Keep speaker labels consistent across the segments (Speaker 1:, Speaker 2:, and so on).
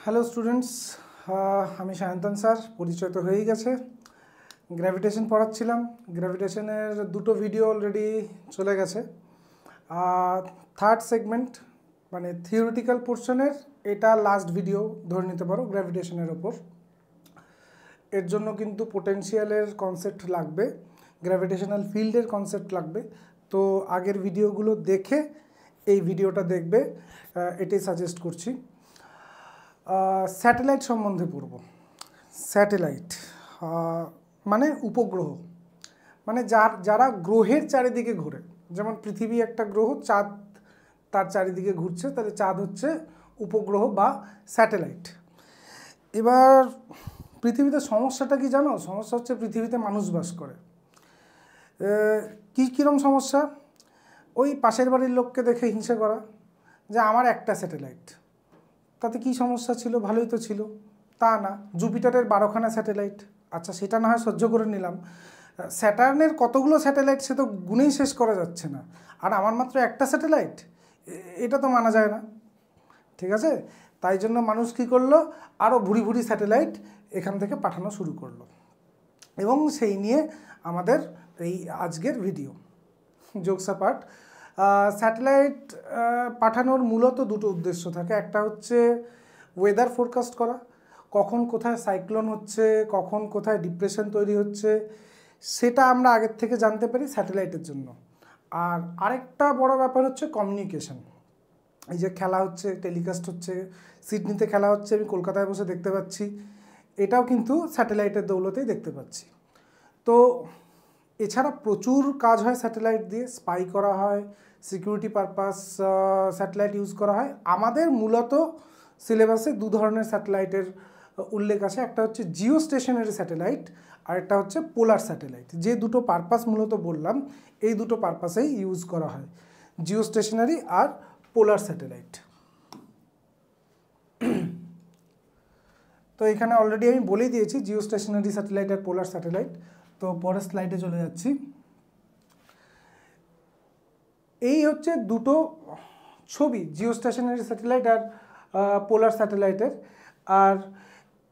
Speaker 1: Hello students, আমি Sayantan sir. পরিচয় তো হয়েই গেছে। গ্র্যাভিটেশন পড়াচ্ছিলাম। গ্র্যাভিটেশনের দুটো ভিডিও অলরেডি চলে গেছে। থার্ড সেগমেন্ট মানে থিওরিটিক্যাল পোর্শনের এটা লাস্ট ভিডিও ধরে নিতে পারো গ্র্যাভিটেশনের ওপর। এর জন্য কিন্তু পোটেনশিয়ালের কনসেপ্ট লাগবে, গ্র্যাভিটেশনাল ফিল্ডের কনসেপ্ট লাগবে। তো আগের ভিডিওগুলো দেখে এই ভিডিওটা দেখবে, এটাই সাজেস্ট করছি। স্যাটেলাইট সম্বন্ধে পড়ব। স্যাটেলাইট মানে উপগ্রহ, মানে যারা গ্রহের চারিদিকে ঘোরে। যেমন পৃথিবী একটা গ্রহ, চাঁদ তার চারিদিকে ঘুরছে, তাহলে চাঁদ হচ্ছে উপগ্রহ বা স্যাটেলাইট। এবার পৃথিবীতে সমস্যাটা কি জানো? সমস্যা হচ্ছে পৃথিবীতে মানুষ বাস করে। কীরকম সমস্যা? ওই পাশের বাড়ির লোককে দেখে হিংসা করা, যে আমার একটা স্যাটেলাইট, তাতে কি সমস্যা ছিল? ভালোই তো ছিল। তা না, জুপিটারের 12খানা স্যাটেলাইট, আচ্ছা সেটা না হয় সহ্য করে নিলাম। স্যাটার্নের কতগুলো স্যাটেলাইট সে তো গুণেই শেষ করা যাচ্ছে না, আর আমার মাত্র একটা স্যাটেলাইট, এটা তো মানা যায় না। ঠিক আছে, তাই জন্য মানুষ কী করলো, আরও ভুরি ভুরি স্যাটেলাইট এখান থেকে পাঠানো শুরু করলো, এবং সেই নিয়ে আমাদের এই আজকের ভিডিও। জোকস অ্যাপার্ট, স্যাটেলাইট পাঠানোর মূলত দুটো উদ্দেশ্য থাকে। একটা হচ্ছে ওয়েদার ফোরকাস্ট করা, কখন কোথায় সাইক্লোন হচ্ছে, কখন কোথায় ডিপ্রেশন তৈরি হচ্ছে, সেটা আমরা আগের থেকে জানতে পারি স্যাটেলাইটের জন্য। আর আরেকটা বড় ব্যাপার হচ্ছে কমিউনিকেশন। এই যে খেলা হচ্ছে, টেলিকাস্ট হচ্ছে, সিডনিতে খেলা হচ্ছে, আমি কলকাতায় বসে দেখতে পাচ্ছি, এটাও কিন্তু স্যাটেলাইটের দৌলতেই দেখতে পাচ্ছি। তো এছাড়া প্রচুর কাজ হয় স্যাটেলাইট দিয়ে, স্পাই করা হয়, সিকিউরিটি পারপাস স্যাটেলাইট ইউজ করা হয়। আমাদের মূলত সিলেবাসে দু ধরনের স্যাটেলাইটের উল্লেখ আছে, একটা হচ্ছে জিও স্টেশনারি স্যাটেলাইট, আর একটা হচ্ছে পোলার স্যাটেলাইট। যে দুটো পারপাস মূলত বললাম, এই দুটো পারপাসেই ইউজ করা হয়, জিও স্টেশনারি আর পোলার স্যাটেলাইট। তো এখানে অলরেডি আমি বলেই দিয়েছি জিও স্টেশনারি স্যাটেলাইট আর পোলার স্যাটেলাইট। তো পরের স্লাইডে চলে যাচ্ছি। এই হচ্ছে দুটো ছবি, জিও স্টেশনারি স্যাটেলাইট আর পোলার স্যাটেলাইটের। আর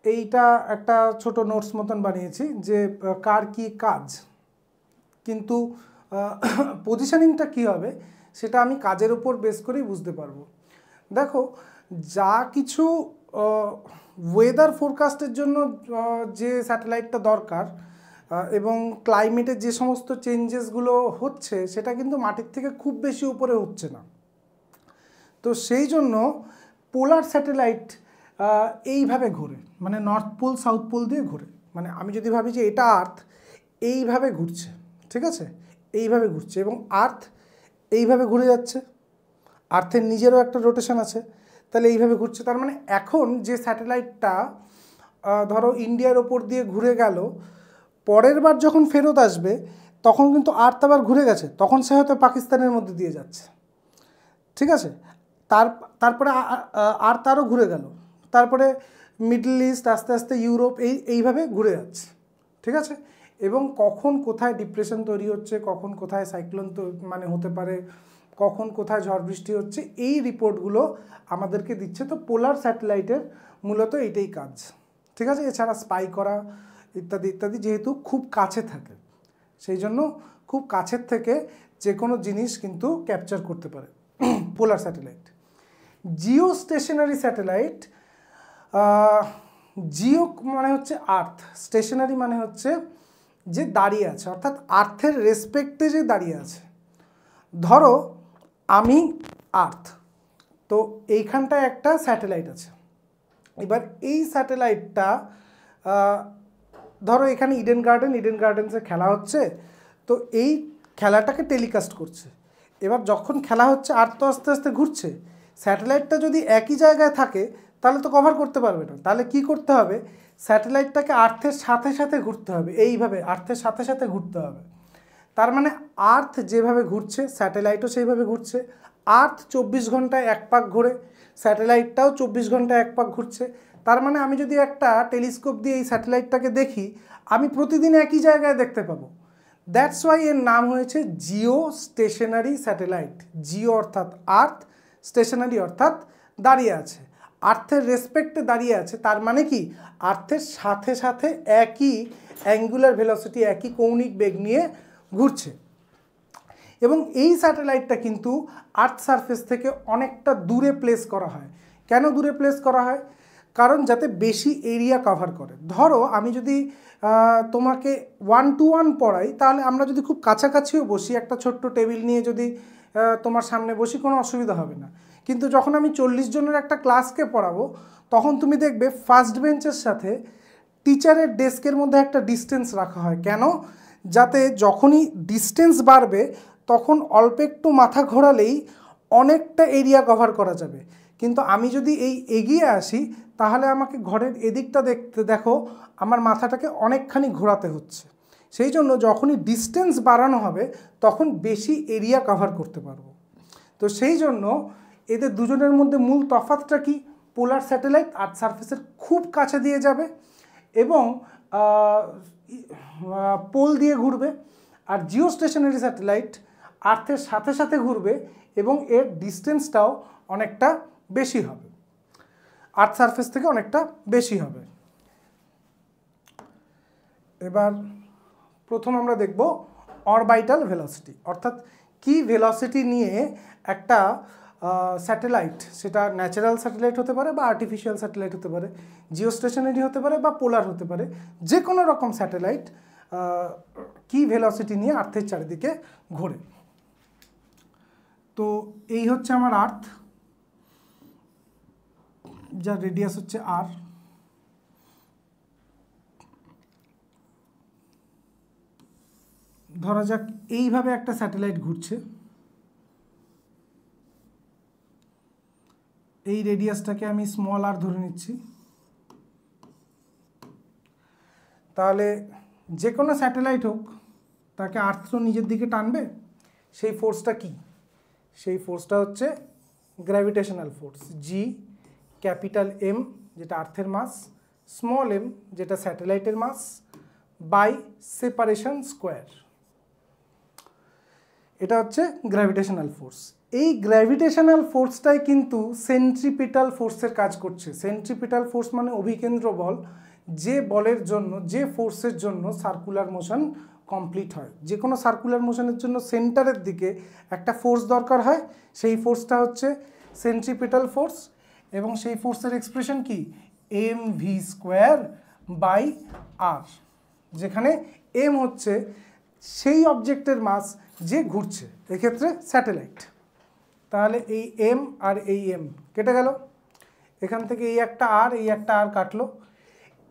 Speaker 1: এইটা একটা ছোট নোটস মতন বানিয়েছি যে কার কি কাজ, কিন্তু পজিশনিংটা কী হবে সেটা আমি কাজের উপর বেস করেই বুঝতে পারবো। দেখো, যা কিছু ওয়েদার ফোরকাস্টের জন্য যে স্যাটেলাইটটা দরকার এবং ক্লাইমেটের যে সমস্ত চেঞ্জেসগুলো হচ্ছে, সেটা কিন্তু মাটির থেকে খুব বেশি উপরে হচ্ছে না। তো সেই জন্য পোলার স্যাটেলাইট এইভাবে ঘোরে, মানে নর্থ পোল সাউথ পোল দিয়ে ঘোরে। মানে আমি যদি ভাবি যে এটা আর্থ, এইভাবে ঘুরছে, ঠিক আছে, এইভাবে ঘুরছে, এবং আর্থ এইভাবে ঘুরে যাচ্ছে। আর্থের নিজেরও একটা রোটেশন আছে, তাহলে এইভাবে ঘুরছে। তার মানে এখন যে স্যাটেলাইটটা ধরো ইন্ডিয়ার ওপর দিয়ে ঘুরে গেল, পরের বার যখন ফেরত আসবে তখন কিন্তু আর্থ আবার ঘুরে গেছে, তখন সে হয়তো পাকিস্তানের মধ্যে দিয়ে যাচ্ছে, ঠিক আছে। তারপরে আর্থ আরও ঘুরে গেল, তারপরে মিডল ইস্ট, আস্তে আস্তে ইউরোপ, এইভাবে ঘুরে যাচ্ছে, ঠিক আছে। এবং কখন কোথায় ডিপ্রেশন তৈরি হচ্ছে, কখন কোথায় সাইক্লোন মানে হতে পারে, কখন কোথায় ঝড় বৃষ্টি হচ্ছে, এই রিপোর্টগুলো আমাদেরকে দিচ্ছে। তো পোলার স্যাটেলাইটের মূলত এইটাই কাজ, ঠিক আছে। এছাড়া স্পাই করা ইত্যাদি ইত্যাদি, যেহেতু খুব কাছে থাকে, সেই জন্য খুব কাছের থেকে যে কোনো জিনিস কিন্তু ক্যাপচার করতে পারে polar satellite. Geostationary satellite, geo মানে হচ্ছে আর্থ, স্টেশনারি মানে হচ্ছে যে দাঁড়িয়ে আছে, অর্থাৎ আর্থের রেসপেক্টে যে দাঁড়িয়ে আছে। ধরো আমি আর্থ, তো এইখানটায় একটা স্যাটেলাইট আছে। এবার এই স্যাটেলাইটটা ধরো এখানে ইডেন গার্ডেন্সে খেলা হচ্ছে, তো এই খেলাটাকে টেলিকাস্ট করছে। এবার যখন খেলা হচ্ছে, আর্থ তো আস্তে আস্তে ঘুরছে, স্যাটেলাইটটা যদি একই জায়গায় থাকে তাহলে তো কভার করতে পারবে না। তাহলে কি করতে হবে, স্যাটেলাইটটাকে আর্থের সাথে সাথে ঘুরতে হবে, এইভাবে আর্থের সাথে সাথে ঘুরতে হবে। তার মানে আর্থ যেভাবে ঘুরছে স্যাটেলাইটও সেইভাবে ঘুরছে। আর্থ 24 ঘন্টায় এক পাক ঘোরে, স্যাটেলাইটটাও 24 ঘন্টায় এক পাক ঘুরছে। তার মানে আমি যদি একটা টেলিস্কোপ দিয়ে এই স্যাটেলাইটটাকে দেখি, আমি প্রতিদিন একই জায়গায় দেখতে পাবো। দ্যাটস ওয়াই এর নাম হয়েছে জিও স্টেশনারি স্যাটেলাইট। জিও অর্থাৎ আর্থ, স্টেশনারি অর্থাৎ দাঁড়িয়ে আছে। আর্থের রেসপেক্টে দাঁড়িয়ে আছে, তার মানে কি আর্থের সাথে সাথে একই অ্যাঙ্গুলার ভেলোসিটি, একই কৌণিক বেগ নিয়ে ঘুরছে। এবং এই স্যাটেলাইটটা কিন্তু আর্থ সারফেস থেকে অনেকটা দূরে প্লেস করা হয়। কেন দূরে প্লেস করা হয়? কারণ যাতে বেশি এরিয়া কভার করে। ধরো আমি যদি তোমাকে 1-to-1 পড়াই, তাহলে আমরা যদি খুব কাছাকাছিও বসি, একটা ছোট্ট টেবিল নিয়ে যদি তোমার সামনে বসি, কোনো অসুবিধা হবে না। কিন্তু যখন আমি 40 জনের একটা ক্লাসকে পড়াবো, তখন তুমি দেখবে ফার্স্ট বেঞ্চের সাথে টিচারের ডেস্কের মধ্যে একটা ডিস্টেন্স রাখা হয়। কেন? যাতে যখনই ডিস্টেন্স বাড়বে তখন অল্প একটু মাথা ঘোরালেই অনেকটা এরিয়া কভার করা যাবে। কিন্তু আমি যদি এই এগিয়ে আসি, তাহলে আমাকে ঘরের এদিকটা দেখো আমার মাথাটাকে অনেকখানি ঘোরাতে হচ্ছে। সেই জন্য যখনই ডিস্টেন্স বাড়ানো হবে তখন বেশি এরিয়া কভার করতে পারবো। তো সেই জন্য এদের দুজনের মধ্যে মূল তফাৎটা কি? পোলার স্যাটেলাইট আর্থ সারফেসের খুব কাছে দিয়ে যাবে এবং পোল দিয়ে ঘুরবে, আর জিও স্টেশনারি স্যাটেলাইট আর্থের সাথে সাথে ঘুরবে এবং এর ডিস্টেন্সটাও অনেকটা বেশি হবে, আর্থ সারফেস থেকে অনেকটা বেশি হবে। এবার প্রথম আমরা দেখব অরবাইটাল ভেলোসিটি, অর্থাৎ কি ভেলোসিটি নিয়ে একটা স্যাটেলাইট, সেটা ন্যাচারাল স্যাটেলাইট হতে পারে বা আর্টিফিশিয়াল স্যাটেলাইট হতে পারে, জিও স্টেশনারি হতে পারে বা পোলার হতে পারে, যে কোনো রকম স্যাটেলাইট কি ভেলোসিটি নিয়ে আর্থের চারিদিকে ঘোরে। তো এই হচ্ছে আমার আর্থ, যার রেডিয়াস হচ্ছে আর। ধরা যাক এইভাবে একটা স্যাটেলাইট ঘুরছে, এই রেডিয়াসটাকে আমি স্মল আর ধরে নিচ্ছি। তাহলে যে কোনো স্যাটেলাইট হোক, তাকে আর্থ তো নিজের দিকে টানবে। সেই ফোর্সটা কি? সেই ফোর্সটা হচ্ছে gravitational force, G capital M যেটা আর্থের মাস, স্মল এম যেটা স্যাটেলাইটের মাস, বাই সেপারেশন স্কোয়ার। এটা হচ্ছে গ্র্যাভিটেশনাল ফোর্স। এই গ্র্যাভিটেশনাল ফোর্সটাই কিন্তু সেন্ট্রিপিটাল ফোর্সের কাজ করছে। সেন্ট্রিপিটাল ফোর্স মানে অভিকেন্দ্র বল, যে বলের জন্য, যে ফোর্সের জন্য সার্কুলার মোশন কমপ্লিট হয়। যে কোনো সার্কুলার মোশনের জন্য সেন্টারের দিকে একটা ফোর্স দরকার হয়, সেই ফোর্সটা হচ্ছে সেন্ট্রিপিটাল ফোর্স। এবং সেই ফোর্সের এক্সপ্রেশন কি? এম ভি স্কোয়ার বাই আর, যেখানে এম হচ্ছে সেই অবজেক্টের মাস যে ঘুরছে, এক্ষেত্রে স্যাটেলাইট। তাহলে এই এম আর এই এম কেটে গেল, এখান থেকে এই একটা আর কাটলো।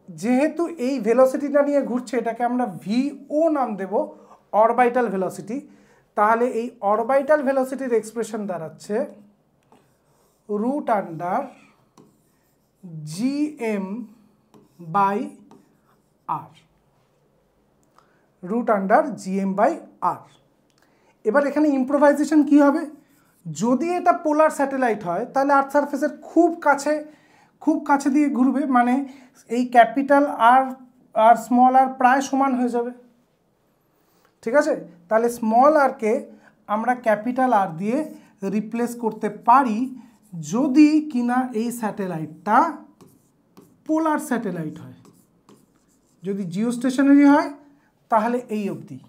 Speaker 1: যেহেতু এই ভেলোসিটিটা নিয়ে ঘুরছে, এটাকে আমরা ভিও নাম দেব, অরবাইটাল ভেলোসিটি। তাহলে এই অরবাইটাল ভেলোসিটির এক্সপ্রেশন দাঁড়াচ্ছে root under GM by R, root under GM by R. এবার এখানে ইম্প্রোভাইজেশন কি হবে? যদি এটা পোলার স্যাটেলাইট হয়, তাহলে আর্থ সারফেসের খুব কাছে দিয়ে ঘুরবে, মানে এই ক্যাপিটাল আর আর স্মল আর প্রায় সমান হয়ে যাবে। ঠিক আছে? তাহলে স্মল আরকে আমরা ক্যাপিটাল আর দিয়ে রিপ্লেস করতে পারি, যদি কিনা এই স্যাটেলাইটটা পোলার স্যাটেলাইট হয়। যদি জিও স্টেশনারি হয় তাহলে এই অবধি।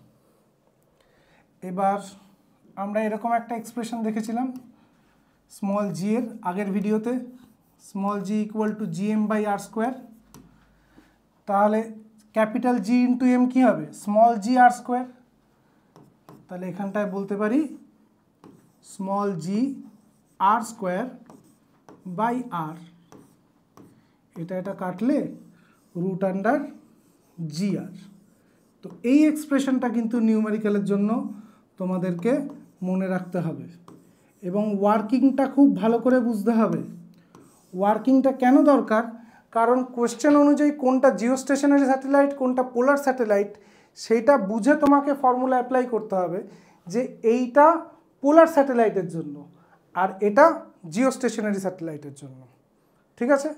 Speaker 1: এবার আমরা এরকম একটা এক্সপ্রেশন দেখেছিলাম স্মল জি এর আগের ভিডিওতে, small g equal to GM by R square. তাহলে ক্যাপিটাল জি ইন্টু এম কী হবে? Small g R square. তাহলে এখানটায় বলতে পারি small g R square by R, এটা কাটলে রুট আন্ডার জি আর। তো এই এক্সপ্রেশনটা কিন্তু নিউমেরিক্যালের জন্য তোমাদেরকে মনে রাখতে হবে এবং ওয়ার্কিংটা খুব ভালো করে বুঝতে হবে। ওয়ার্কিংটা কেন দরকার? কারণ কোয়েশ্চেন অনুযায়ী কোনটা জিও স্টেশনারি স্যাটেলাইট, কোনটা পোলার স্যাটেলাইট, সেইটা বুঝে তোমাকে ফর্মুলা অ্যাপ্লাই করতে হবে যে এইটা পোলার স্যাটেলাইটের জন্য আর এটা জিও স্টেশনারি স্যাটেলাইটের জন্য। ঠিক আছে?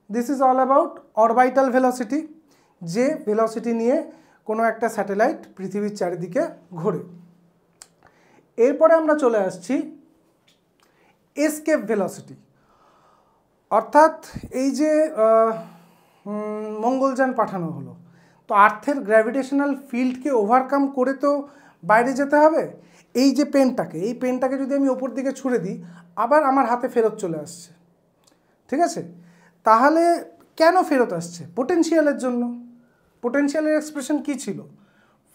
Speaker 1: This is all about orbital velocity, যে ভেলোসিটি নিয়ে কোনো একটা স্যাটেলাইট পৃথিবীর চারিদিকে ঘোরে। এরপরে আমরা চলে আসছি এসকেপ ভেলোসিটি। অর্থাৎ এই যে মঙ্গলযান পাঠানো হলো, তো আর্থের গ্র্যাভিটেশনাল ফিল্ডকে ওভারকাম করে তো বাইরে যেতে হবে। এই যে পেনটাকে যদি আমি ওপর দিকে ছুঁড়ে দিই, আবার আমার হাতে ফেরত চলে আসছে, ঠিক আছে? তাহলে কেন ফেরত আসছে? পোটেনশিয়ালের জন্য। পোটেনশিয়ালের এক্সপ্রেশন কি ছিল?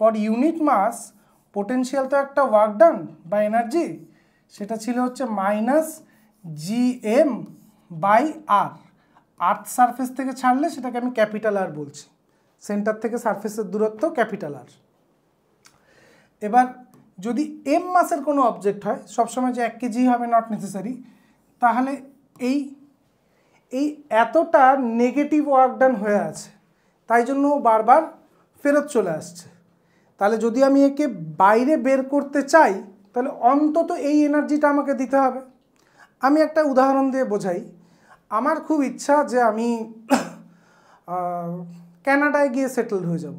Speaker 1: ফর ইউনিট মাস পোটেনশিয়াল তো একটা ওয়ার্ক ডান বা এনার্জি, সেটা ছিল হচ্ছে -gm/r। আর্থ সারফেস থেকে ছাড়লে সেটাকে আমি ক্যাপিটাল আর বলছি, সেন্টার থেকে সারফেসের দূরত্ব ক্যাপিটাল আর। এবার যদি এম মাসের কোনো অবজেক্ট হয়, সবসময় যে 1 কেজি হবে নট নেসেসারি, তাহলে এই এতটা নেগেটিভ ওয়ার্ক ডান হয়ে আছে, তাই জন্য বারবার ফেরত চলে আসছে। তাহলে যদি আমি একে বাইরে বের করতে চাই, তাহলে অন্তত এই এনার্জিটা আমাকে দিতে হবে। আমি একটা উদাহরণ দিয়ে বোঝাই। আমার খুব ইচ্ছা যে আমি কানাডায় গিয়ে সেটেলড হয়ে যাব,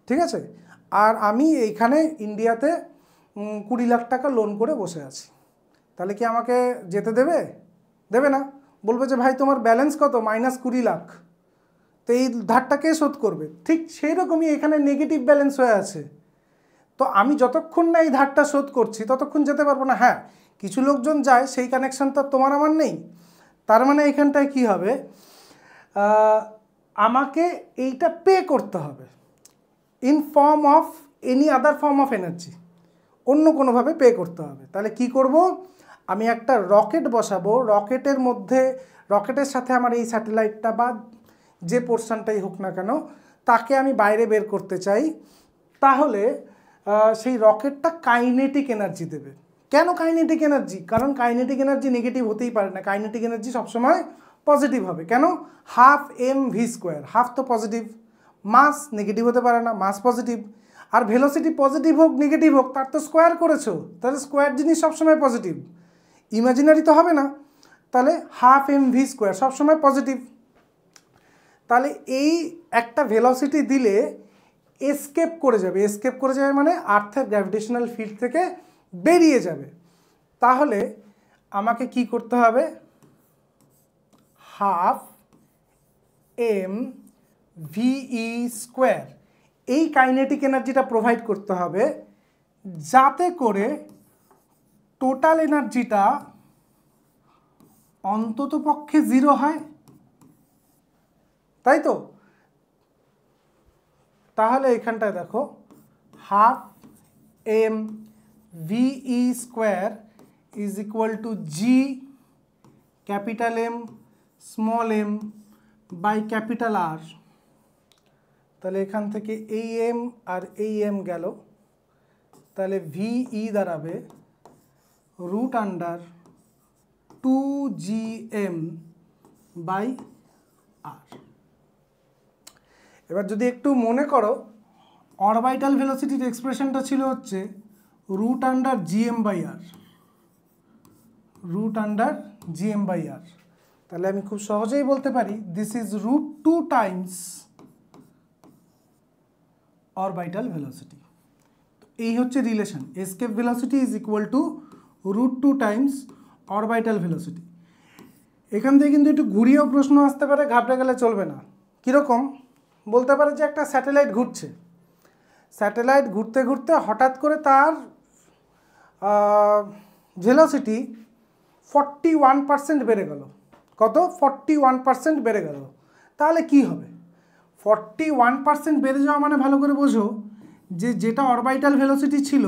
Speaker 1: ঠিক আছে? আর আমি এইখানে ইন্ডিয়াতে 20 লাখ টাকা লোন করে বসে আছি। তাহলে কি আমাকে যেতে দেবে? দেবে না। বলবে যে ভাই তোমার ব্যালেন্স কত? -20 লাখ। তো এই ধারটা কে শোধ করবে? ঠিক সেই রকমই এখানে নেগেটিভ ব্যালেন্স হয়ে আছে। তো আমি যতক্ষণ না এই ধারটা শোধ করছি ততক্ষণ যেতে পারবো না। হ্যাঁ, কিছু লোকজন যায়, সেই কানেকশন তো তোমার আমার নেই। তার মানে এখানটায় কি হবে? আমাকে এইটা পে করতে হবে in form of any other form of energy, অন্য কোনোভাবে পে করতে হবে। তাহলে কি করব? আমি একটা রকেট বসাবো, রকেটের সাথে আমার এই স্যাটেলাইটটা বা যে পোর্শনটাই হোক না কেন, তাকে আমি বাইরে বের করতে চাই। তাহলে সেই রকেটটা কাইনেটিক এনার্জি দেবে। কেন কাইনেটিক এনার্জি? কারণ কাইনেটিক এনার্জি নেগেটিভ হতেই পারে না, কাইনেটিক এনার্জি সবসময় পজিটিভ হবে। কেন? 12mv², হাফ তো পজিটিভ। মাস নেগেটিভ হতে পারে না, মাস পজিটিভ। আর ভেলোসিটি পজিটিভ হোক নেগেটিভ হোক, তার তো স্কোয়ার করেছো, তাহলে স্কোয়ার জিনিস সবসময় পজিটিভ, ইমাজিনারি তো হবে না। তাহলে 12mv² সবসময় পজিটিভ। তাহলে এই একটা ভেলোসিটি দিলে এসকেপ করে যাবে মানে আর্থের গ্র্যাভিটেশনাল ফিল্ড থেকে বেরিয়ে যাবে। তাহলে আমাকে কি করতে হবে? 12mve², এই কাইনেটিক এনার্জিটা প্রোভাইড করতে হবে, যাতে করে টোটাল এনার্জিটা অন্তত পক্ষে 0 হয়, তাই তো? তাহলে এখানটায় দেখো 12mve² is equal to g capital M small m by capital R। তাহলে এখান থেকে এই m আর এই m গেল, তাহলে VE দাঁড়াবে √2gm/r। এবার যদি একটু মনে করো, অরবিটাল ভেলোসিটির এক্সপ্রেশনটা ছিল হচ্ছে √gm/r। তাহলে আমি খুব সহজেই বলতে পারি this is √2 Times orbital velocity. এই হচ্ছে relation, escape velocity is equal two √2 Times orbital velocity. এখান থেকে কিন্তু একটু ঘুরিয়েও প্রশ্ন আসতে পারে, ঘাবড়ে গেলে চলবে না। কীরকম? বলতে পারে যে একটা স্যাটেলাইট ঘুরছে, স্যাটেলাইট ঘুরতে ঘুরতে হঠাৎ করে তার ভেলোসিটি 41% বেড়ে গেল। কত? 41% বেড়ে গেল। তাহলে কি হবে? 41% বেড়ে যাওয়া মানে ভালো করে বোঝো যে যেটা অরবিটাল ভেলোসিটি ছিল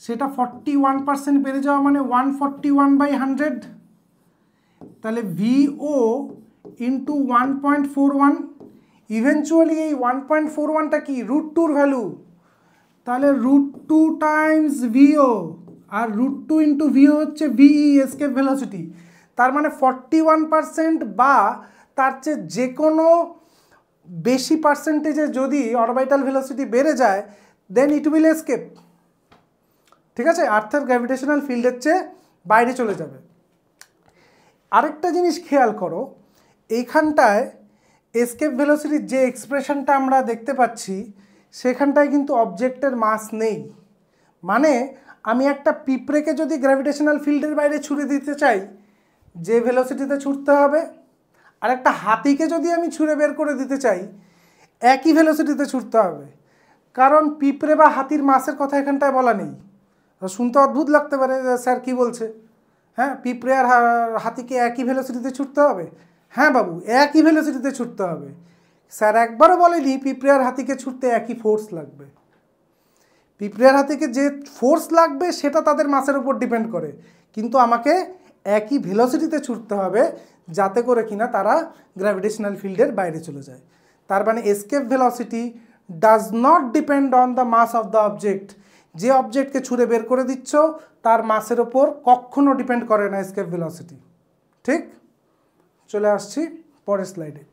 Speaker 1: সেটা 41% বেড়ে যাওয়া মানে 141/100। তাহলে VO ইন্টু 1.41, ইভেনচুয়ালি এই 1.41টা কি? √2 ভ্যালু। তাহলে √2 টাইমস VO, আর √2 ইন্টু VO হচ্ছে VE এসকেপ ভেলোসিটি। তার মানে 41% বা তার চেয়ে যে কোনো বেশি পার্সেন্টেজে যদি অরবিটাল ভেলোসিটি বেড়ে যায়, দেন ইট উইল এসকেপ। ঠিক আছে? আর্থের গ্র্যাভিটেশনাল ফিল্ডের চেয়ে বাইরে চলে যাবে। আরেকটা জিনিস খেয়াল করো, এইখানটায় এসকেপ ভেলোসিটির যে এক্সপ্রেশনটা আমরা দেখতে পাচ্ছি সেখানটায় কিন্তু অবজেক্টের মাস নেই। মানে আমি একটা পিঁপড়েকে যদি গ্র্যাভিটেশনাল ফিল্ডের বাইরে ছুড়ে দিতে চাই, যে ভেলোসিটিতে ছুটতে হবে, আর একটা হাতিকে যদি আমি ছুঁড়ে বের করে দিতে চাই একই ভেলোসিটিতে ছুটতে হবে, কারণ পিঁপড়ে বা হাতির মাসের কথা এখানটায় বলা নেই। শুনতে অদ্ভুত লাগতে পারে স্যার কি বলছে, হ্যাঁ পিঁপড়ে আর হাতিকে একই ভেলোসিটিতে ছুটতে হবে? হ্যাঁ বাবু, একই ভেলোসিটিতে ছুটতে হবে। স্যার একবারও বলেনি পিঁপড়ে আর হাতিকে ছুটতে একই ফোর্স লাগবে। পিঁপড়ে আর হাতিকে যে ফোর্স লাগবে সেটা তাদের মাসের উপর ডিপেন্ড করে, কিন্তু আমাকে একই ভেলোসিটিতে ছুটতে হবে যাতে করে কিনা তারা গ্র্যাভিটেশনাল ফিল্ডের বাইরে চলে যায়। তার মানে escape velocity does not depend on the mass of the object. যে অবজেক্টকে ছুঁড়ে বের করে দিচ্ছ তার মাসের ওপর কখনো ডিপেন্ড করে না এসকেপ ভেলোসিটি। ঠিক, চলে আসছি পরের স্লাইডে।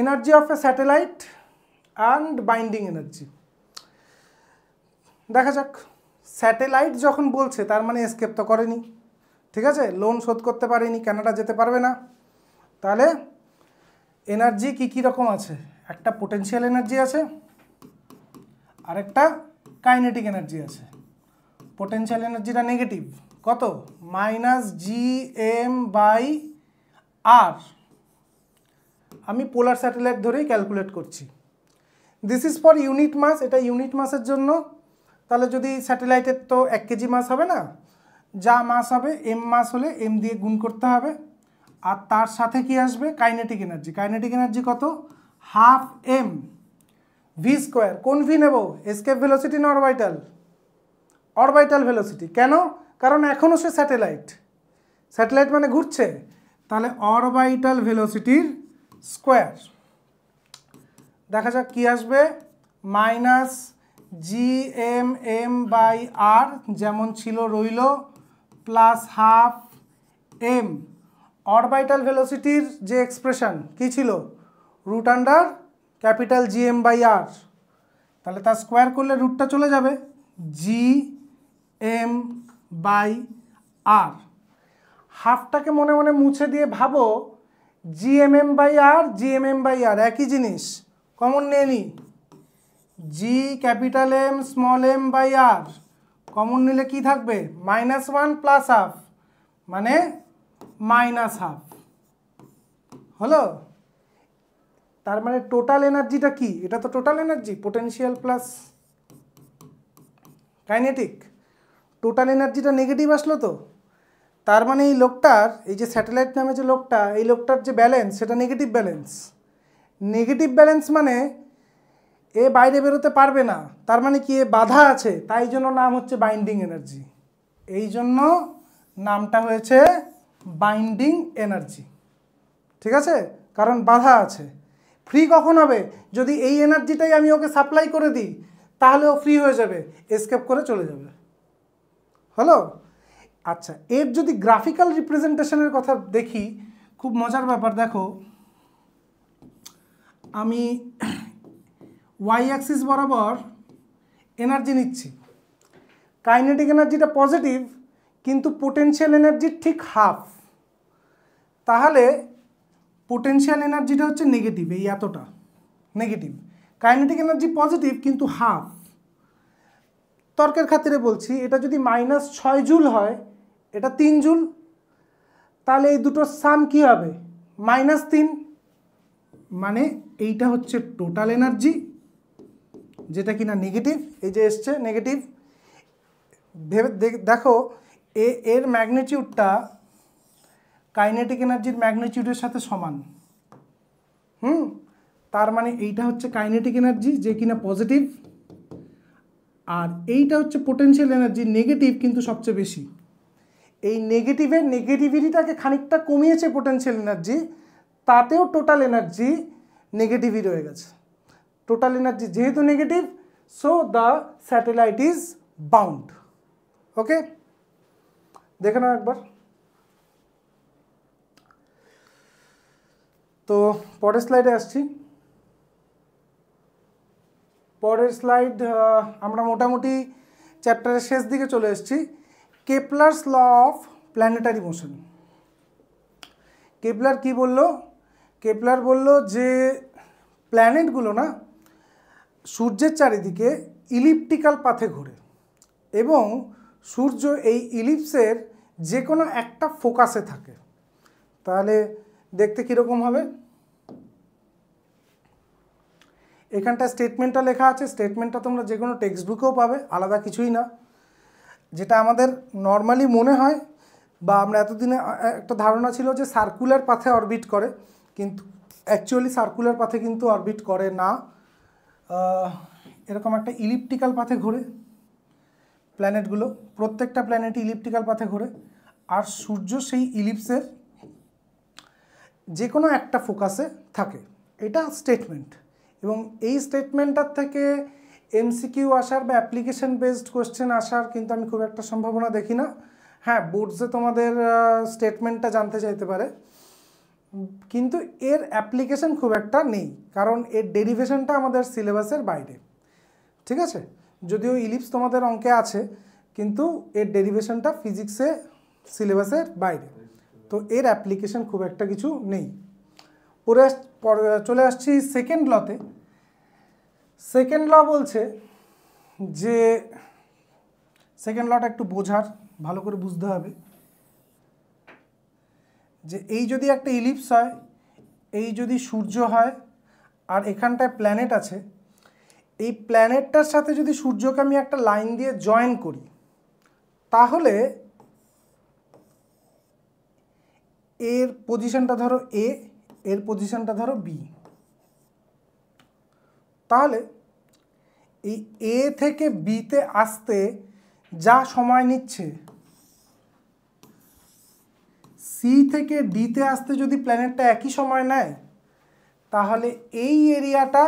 Speaker 1: Energy of A satellite and binding energy. দেখা যাক, স্যাটেলাইট যখন বলছে তার মানে এসকেপ তো করেনি, ঠিক আছে, লোন শোধ করতে পারেনি, কানাডা যেতে পারবে না। তাহলে এনার্জি কি কি রকম আছে? একটা পোটেনশিয়াল এনার্জি আছে আর একটা কাইনেটিক এনার্জি আছে। পোটেনশিয়াল এনার্জিটা নেগেটিভ, কত? -gm/r। আমি পোলার স্যাটেলাইট ধরেই ক্যালকুলেট করছি। দিস ইজ ফর ইউনিট মাস, এটা ইউনিট মাসের জন্য। তাহলে যদি স্যাটেলাইটের তো 1 কেজি মাস হবে না, যা মাস হবে এম মাস হলে এম দিয়ে গুণ করতে হবে, আর তার সাথে কি আসবে? Kinetic energy. কাইনেটিক এনার্জি কত? ½ m v²। কোন ভি নেব? এসকেপ ভেলোসিটি না অরবিটাল? Orbital velocity. কেন? কারণ এখনও সে স্যাটেলাইট, স্যাটেলাইট মানে ঘুরছে, তাহলে অরবিটাল ভেলোসিটির স্কোয়ার। দেখা যাক কি আসবে, -gm/r যেমন ছিল রইল, +½ m। অরবিটাল ভেলোসিটির যে এক্সপ্রেশন কি ছিল? √Gm/r। তাহলে তার স্কোয়ার করলে রুটটা চলে যাবে, gm/r। হাফটাকে মনে মনে মুছে দিয়ে ভাবো gmm/r, gmm/r একই জিনিস, কমন নিয়ে নি। Gm/r কমন নিলে কি থাকবে? -1 + ½ মানে -½ হলো। তার মানে টোটাল এনার্জিটা কি? এটা তো total energy, potential plus kinetic. Total এনার্জিটা নেগেটিভ আসলো তো, তার মানে এই লোকটার, এই যে স্যাটেলাইট নামে যে লোকটা, এই লোকটার যে ব্যালেন্স সেটা নেগেটিভ ব্যালেন্স। নেগেটিভ ব্যালেন্স মানে এ বাইরে বেরোতে পারবে না, তার মানে কি এ বাধা আছে, তাই জন্য নাম হচ্ছে বাইন্ডিং এনার্জি। এই জন্য নামটা হয়েছে বাইন্ডিং এনার্জি, ঠিক আছে, কারণ বাধা আছে। ফ্রি কখন হবে? যদি এই এনার্জিটাই আমি ওকে সাপ্লাই করে দিই, তাহলে ও ফ্রি হয়ে যাবে, এসকেপ করে চলে যাবে। হলো? আচ্ছা, এর যদি গ্রাফিক্যাল রিপ্রেজেন্টেশনের কথা দেখি, খুব মজার ব্যাপার। দেখো, আমি ওয়াই অ্যাক্সিস বরাবর এনার্জি নিচ্ছি, কাইনেটিক এনার্জিটা পজিটিভ কিন্তু পোটেনশিয়াল এনার্জির ঠিক হাফ। তাহলে পোটেনশিয়াল এনার্জিটা হচ্ছে নেগেটিভ, এই এতটা নেগেটিভ। কাইনেটিক এনার্জি পজিটিভ কিন্তু হাফ। তর্কের খাতিরে বলছি, এটা যদি -6 জুল হয়, এটা 3 জুল, তাহলে এই দুটোর সাম কি হবে? -3। মানে এইটা হচ্ছে টোটাল এনার্জি, যেটা কিনা নেগেটিভ, এই যে এসছে নেগেটিভ। ভেবে দেখো, এর ম্যাগনিটিউডটা কাইনেটিক এনার্জির ম্যাগনিটিউডের সাথে সমান। তার মানে এইটা হচ্ছে কাইনেটিক এনার্জি, যে কিনা পজিটিভ, আর এইটা হচ্ছে পোটেনশিয়াল এনার্জি, নেগেটিভ কিন্তু সবচেয়ে বেশি। এই নেগেটিভের নেগেটিভিটিটাকে খানিকটা কমিয়েছে পোটেনশিয়াল এনার্জি, তাতেও টোটাল এনার্জি নেগেটিভই রয়ে গেছে। টোটাল এনার্জি যেহেতু negative, so the satellite is bound. Okay, দেখে নাও একবার। তো পরের স্লাইডে আসছি। পরের স্লাইড, আমরা মোটামুটি চ্যাপ্টারের শেষ দিকে চলে এসেছি। Kepler's law of planetary motion. Kepler কি বলল? কেপলার বলল যে প্ল্যানেটগুলো না সূর্যের চারিদিকে ইলিপ্টিক্যাল পাথে ঘোরে এবং সূর্য এই ইলিপসের যে কোনো একটা ফোকাসে থাকে, তাহলে দেখতে কীরকম হবে? এখানটা স্টেটমেন্টটা লেখা আছে, স্টেটমেন্টটা তোমরা যে কোনো টেক্সট বুকেও পাবে, আলাদা কিছুই না। যেটা আমাদের নর্মালি মনে হয় বা আমরা এতদিনে একটা ধারণা ছিল যে সার্কুলার পাথে অরবিট করে, কিন্তু অ্যাকচুয়ালি সার্কুলার পাথে কিন্তু অরবিট করে না। এরকম একটা ইলিপ্টিক্যাল পাথে ঘোরে প্ল্যানেটগুলো, প্রত্যেকটা প্ল্যানেটই ইলিপ্টিক্যাল পাথে ঘোরে, আর সূর্য সেই ইলিপসের যে কোনো একটা ফোকাসে থাকে। এটা স্টেটমেন্ট, এবং এই স্টেটমেন্টটার থেকে এমসিকিউ আসার বা অ্যাপ্লিকেশন বেসড কোয়েশ্চেন আসার কিন্তু আমি খুব একটা সম্ভাবনা দেখি না। হ্যাঁ, বোর্ডসে তোমাদের স্টেটমেন্টটা জানতে চাইতে পারে, কিন্তু এর অ্যাপ্লিকেশন খুব একটা নেই, কারণ এর ডেরিভেশনটা আমাদের সিলেবাসের বাইরে। ঠিক আছে, যদিও ইলিপস তোমাদের অঙ্কে আছে, কিন্তু এর ডেরিভেশনটা ফিজিক্সে সিলেবাসের বাইরে, তো এর অ্যাপ্লিকেশন খুব একটা কিছু নেই। চলে আসছি সেকেন্ড লতে। সেকেন্ড ল বলছে যে, সেকেন্ড লটা একটু বোঝার, ভালো করে বুঝতে হবে যে এই যদি একটা ইলিপস হয়, এই যদি সূর্য হয়, আর এখানটায় প্ল্যানেট আছে, এই প্ল্যানেটটার সাথে যদি সূর্যকে আমি একটা লাইন দিয়ে জয়েন করি, তাহলে এর পজিশনটা ধরো এ, এর পজিশনটা ধরো বি, তাহলে এই এ থেকে বিতে আসতে যা সময় নিচ্ছে, সি থেকে ডিতে আসতে যদি প্ল্যানেটটা একই সময় নেয়, তাহলে এই এরিয়াটা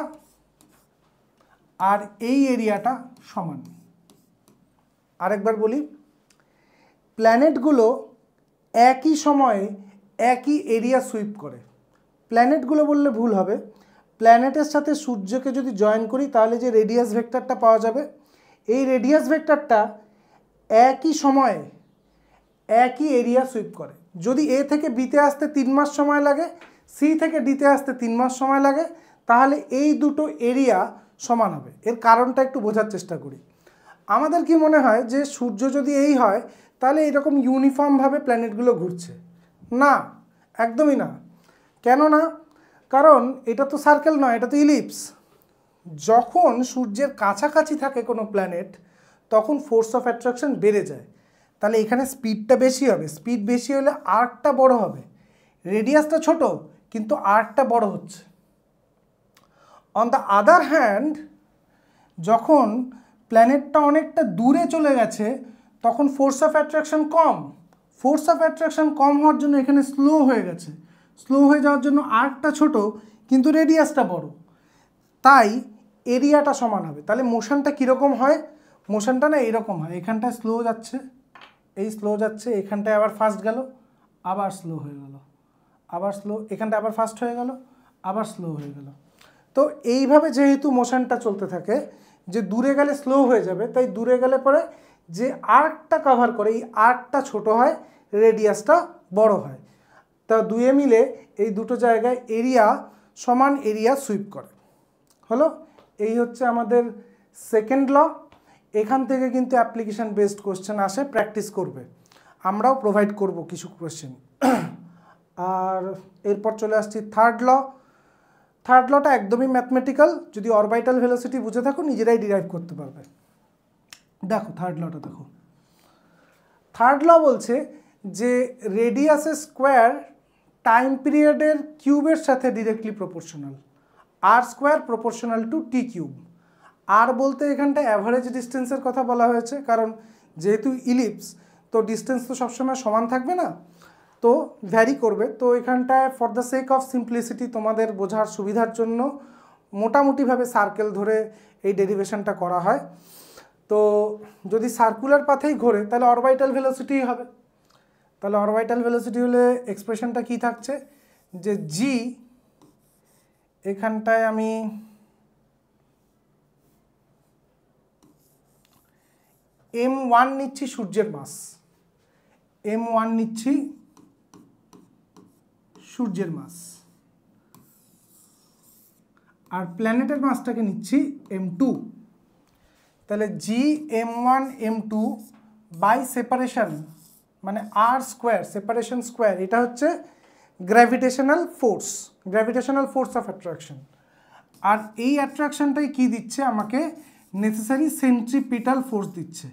Speaker 1: আর এই এরিয়াটা সমান। আরেকবার বলি, প্ল্যানেটগুলো একই সময়ে একই এরিয়া সুইপ করে। প্ল্যানেটগুলো বললে ভুল হবে, প্ল্যানেটের সাথে সূর্যকে যদি জয়েন করি তাহলে যে রেডিয়াস ভেক্টরটা পাওয়া যাবে, এই রেডিয়াস ভেক্টরটা একই সময়ে একই এরিয়া সুইপ করে। যদি এ থেকে বিতে আসতে 3 মাস সময় লাগে, সি থেকে ডিতে আসতে 3 মাস সময় লাগে, তাহলে এই দুটো এরিয়া সমান হবে। এর কারণটা একটু বোঝার চেষ্টা করি। আমাদের কি মনে হয় যে সূর্য যদি এই হয়, তাহলে এরকম ইউনিফর্মভাবে প্ল্যানেটগুলো ঘুরছে? না, একদমই না। কেন না? কারণ এটা তো সার্কেল নয়, এটা তো ইলিপস। যখন সূর্যের কাছাকাছি থাকে কোনো প্ল্যানেট, তখন ফোর্স অফ অ্যাট্রাকশন বেড়ে যায়, তাহলে এখানে স্পিডটা বেশি হবে। স্পিড বেশি হলে আর্কটা বড় হবে, রেডিয়াসটা ছোট কিন্তু আর্কটা বড় হচ্ছে। অন দ্য আদার হ্যান্ড, যখন প্ল্যানেটটা অনেকটা দূরে চলে গেছে, তখন ফোর্স অফ অ্যাট্রাকশন কম। ফোর্স অফ অ্যাট্রাকশন কম হওয়ার জন্য এখানে স্লো হয়ে গেছে। স্লো হয়ে যাওয়ার জন্য আর্কটা ছোট কিন্তু রেডিয়াসটা বড়, তাই এরিয়াটা সমান হবে। তাহলে মোশনটা কীরকম হয়? মোশনটা না এরকম হয়, এখানটায় স্লো যাচ্ছে, এই স্লো যাচ্ছে, এখানটায় আবার ফাস্ট গেল, আবার স্লো হয়ে গেল, আবার স্লো, এখানটা আবার ফাস্ট হয়ে গেল, আবার স্লো হয়ে গেল। তো এইভাবে যেহেতু মোশনটা চলতে থাকে, যে দূরে গেলে স্লো হয়ে যাবে, তাই দূরে গেলে পরে যে আর্কটা কভার করে, এই আর্কটা ছোট হয়, রেডিয়াসটা বড় হয়। তা দুয়ে মিলে এই দুটো জায়গায় এরিয়া সমান এরিয়া সুইপ করে। হলো, এই হচ্ছে আমাদের সেকেন্ড ল। এখান থেকে কিন্তু অ্যাপ্লিকেশন বেসড কোশ্চেন আসে, প্র্যাকটিস করবে, আমরাও প্রোভাইড করব কিছু কোশ্চেন। আর এরপর চলে আসছি থার্ড ল। থার্ড লটা একদমই ম্যাথমেটিক্যাল, যদি অরবিটাল ভেলোসিটি বুঝে থাকো নিজেরাই ডিরাইভ করতে পারবে। দেখো থার্ড লটা দেখো, থার্ড ল বলছে যে রেডিয়াসের স্কোয়ার টাইম পিরিয়ডের কিউবের সাথে directly proportional, R square proportional to T cube. R বলতে এখানটা অ্যাভারেজ ডিস্টেন্সের কথা বলা হয়েছে, কারণ যেহেতু ইলিপস, তো ডিস্টেন্স তো সবসময় সমান থাকবে না, তো ভ্যারি করবে। তো এখানটায় for the sake of simplicity, তোমাদের বোঝার সুবিধার জন্য মোটামুটিভাবে সার্কেল ধরে এই ডেরিভেশনটা করা হয়। তো যদি সার্কুলার পাথেই ঘোরে তাহলে অরবিটাল ভেলোসিটিই হবে। তাহলে অরবিটাল ভেলোসিটি হলে এক্সপ্রেশনটা কি থাকছে, যে জি, এখানটায় আমি m1 নিচ্ছি সূর্যের মাস, m1 নিচ্ছি সূর্যের মাস, আর প্ল্যানেটের মাসটাকে নিচ্ছি m2। তাহলে জি m1 m2 বাই সেপারেশন মানে আর স্কোয়ার, সেপারেশন স্কোয়ার, এটা হচ্ছে গ্র্যাভিটেশনাল ফোর্স অফ অ্যাট্রাকশন। আর এই অ্যাট্রাকশনটাই কি দিচ্ছে আমাকে, নেসেসারি সেন্ট্রিপিটাল ফোর্স দিচ্ছে,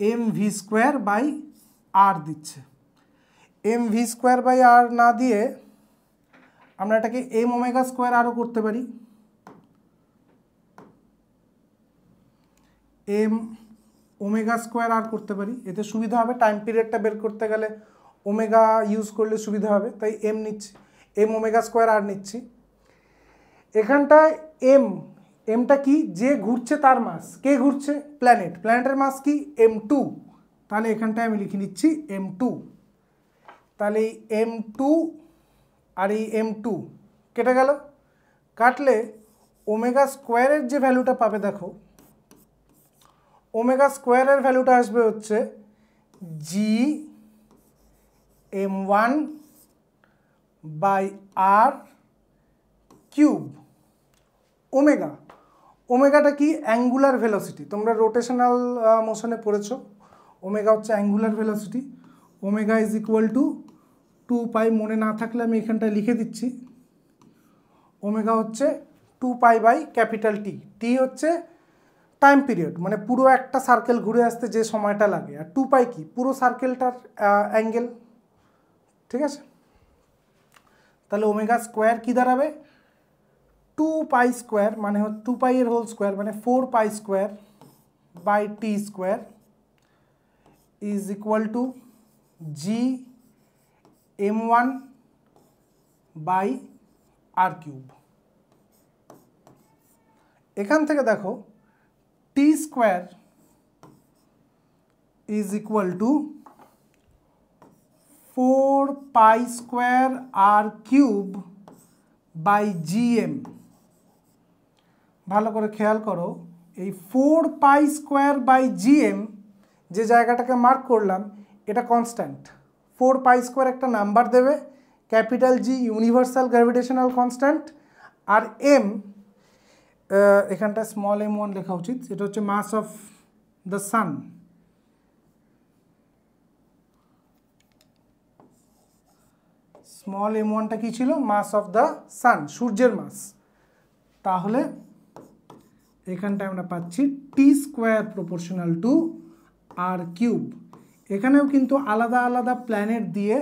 Speaker 1: এম ভি স্কোয়ার বাই আর দিচ্ছে। এম ভি স্কোয়ার বাই আর না দিয়ে আমরা এটাকে এম ওমেগা স্কোয়ার আরও করতে পারি, এম ওমেগা স্কোয়ার আর করতে পারি, এতে সুবিধা হবে, টাইম পিরিয়ডটা বের করতে গেলে ওমেগা ইউজ করলে সুবিধা হবে, তাই এম নিচ্ছি, এম ওমেগা স্কোয়ার আর নিচ্ছি। এখানটায় এমটা কি, যে ঘুরছে তার মাস, কে ঘুরছে, প্ল্যানেটের মাস কি m2, তাহলে এখানটায় আমি লিখে নিচ্ছি m2। তাহলে এই m2 আর এই m2 কেটে গেল, কাটলে ওমেগা স্কোয়ারের যে ভ্যালুটা পাবে দেখো, ওমেগা স্কোয়ারের ভ্যালুটা আসবে হচ্ছে জি m1 বাই আর কিউব। ওমেগাটা কি, অ্যাঙ্গুলার ভেলোসিটি, তোমরা রোটেশনাল মোশনে পড়েছো, ওমেগা হচ্ছে angular velocity. Omega is equal to 2π, মনে না থাকলে আমি এখানটায় লিখে দিচ্ছি, ওমেগা হচ্ছে 2π বাই ক্যাপিটাল টি। টি হচ্ছে টাইম পিরিয়ড, মানে পুরো একটা সার্কেল ঘুরে আসতে যে সময়টা লাগে, আর 2π কি, পুরো সার্কেলটার অ্যাঙ্গেল, ঠিক আছে। তাহলে ওমেগা স্কোয়ার কি দাঁড়াবে, 2π স্কোয়ার মানে হচ্ছে 2π এর হোল স্কোয়ার মানে 4π square by T square is equal to G m1 by R cube. এখান থেকে দেখো T square is equal to 4π square R cube by GM. ভালো করে খেয়াল করো, এই 4π স্কোয়ার বাই জিএম যে জায়গাটাকে মার্ক করলাম এটা কনস্ট্যান্ট। 4π স্কোয়ার একটা নাম্বার দেবে, capital G universal gravitational constant, আর এম এখানটা স্মল m1 লেখা উচিত, এটা হচ্ছে mass of the sun. Small m1টা কি ছিল, মাস অফ দ্য সান, সূর্যের মাস। তাহলে এখানটায় আমরা পাচ্ছি T square proportional to R cube. এখানেও কিন্তু আলাদা আলাদা প্ল্যানেট দিয়ে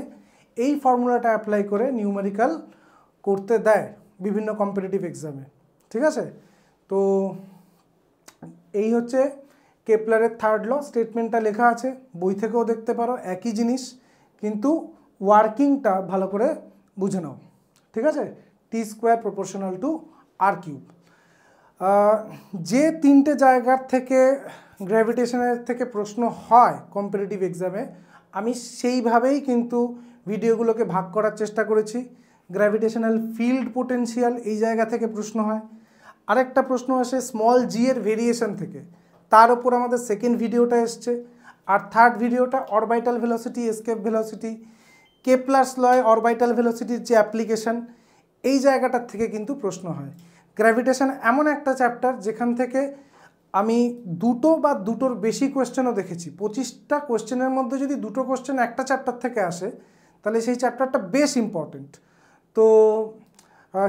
Speaker 1: এই ফর্মুলাটা অ্যাপ্লাই করে নিউমেরিক্যাল করতে দেয় বিভিন্ন কম্পিটিটিভ এক্সামে, ঠিক আছে। তো এই হচ্ছে কেপলারের থার্ড ল, স্টেটমেন্টটা লেখা আছে, বই থেকেও দেখতে পারো, একই জিনিস, কিন্তু ওয়ার্কিংটা ভালো করে বুঝে নাও, ঠিক আছে। T square proportional to R cube. যে তিনটে জায়গার থেকে গ্র্যাভিটেশনের থেকে প্রশ্ন হয় কম্পিটিটিভ এক্সামে, আমি সেইভাবেই কিন্তু ভিডিওগুলোকে ভাগ করার চেষ্টা করেছি। গ্র্যাভিটেশনাল ফিল্ড পোটেনশিয়াল, এই জায়গা থেকে প্রশ্ন হয়। আরেকটা প্রশ্ন আসে স্মল জি এর ভেরিয়েশন থেকে, তার উপর আমাদের সেকেন্ড ভিডিওটা এসছে। আর থার্ড ভিডিওটা orbital velocity, escape velocity, Kepler's লয় অরবাইটাল ভেলোসিটির যে অ্যাপ্লিকেশন, এই জায়গাটার থেকে কিন্তু প্রশ্ন হয়। গ্র্যাভিটেশন এমন একটা চ্যাপ্টার যেখান থেকে আমি দুটো বা দুটোর বেশি কোয়েশ্চেনও দেখেছি। 25টা কোয়েশ্চেনের মধ্যে যদি দুটো কোয়েশ্চেন একটা চ্যাপ্টার থেকে আসে তাহলে সেই চ্যাপ্টারটা বেশ ইম্পর্টেন্ট। তো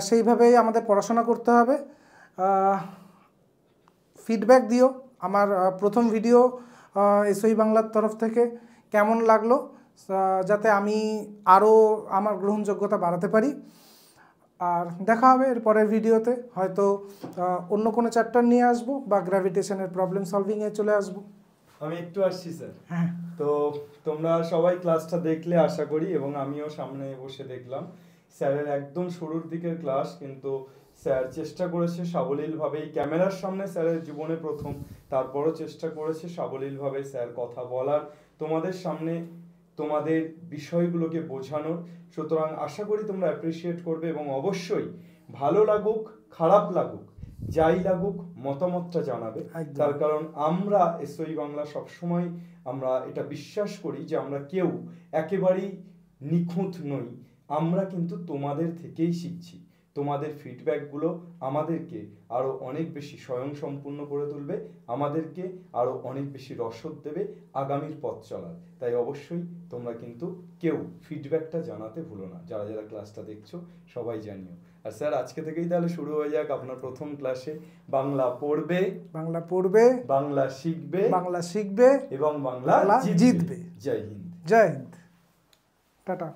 Speaker 1: সেইভাবেই আমাদের পড়াশোনা করতে হবে। ফিডব্যাক দিও আমার প্রথম ভিডিও এসওই বাংলার তরফ থেকে কেমন লাগলো, যাতে আমি আরও আমার গ্রহণযোগ্যতা বাড়াতে পারি। আর দেখা হবে এর পরের ভিডিওতে, হয়তো অন্য কোনো চ্যাপ্টার নিয়ে আসবো বা গ্র্যাভিটেশনের প্রবলেম সলভিংয়ে চলে আসবো।
Speaker 2: আমি একটু আসছি স্যার।
Speaker 1: হ্যাঁ,
Speaker 2: তো তোমরা সবাই ক্লাসটা দেখলে আশা করি, এবং আমিও সামনে বসে দেখলাম স্যারের একদম শুরুর দিকের ক্লাস, কিন্তু স্যার চেষ্টা করেছে সাবলীলভাবে, এই ক্যামেরার সামনে স্যারের জীবনে প্রথম, তারপরও চেষ্টা করেছে সাবলীলভাবে স্যার কথা বলার, তোমাদের সামনে তোমাদের বিষয়গুলোকে বোঝানোর। সুতরাং আশা করি তোমরা অ্যাপ্রিসিয়েট করবে, এবং অবশ্যই ভালো লাগুক খারাপ লাগুক যাই লাগুক মতামতটা জানাবে। তার কারণ আমরা এসওই বাংলা সবসময় আমরা এটা বিশ্বাস করি যে আমরা কেউ একেবারেই নিখুঁত নই, আমরা কিন্তু তোমাদের থেকেই শিখছি। তোমাদের ফিডব্যাকগুলো আমাদেরকে আরও অনেক বেশি স্বয়ংসম্পূর্ণ করে তুলবে, আমাদেরকে আরও অনেক বেশি রসদ দেবে আগামীর পথ চলার। তাই অবশ্যই তোমরা কিন্তু কেউ ফিডব্যাকটা জানাতে ভুলো না। যারা যারা ক্লাসটা দেখছো সবাই জানিও। আর স্যার আজকে থেকেই তাহলে শুরু হয়ে যাক আপনার প্রথম ক্লাসে। বাংলা পড়বে, বাংলা শিখবে
Speaker 1: এবং বাংলা
Speaker 2: জিতবে। জয় হিন্দ।
Speaker 1: জয় হিন্দ। টাটা।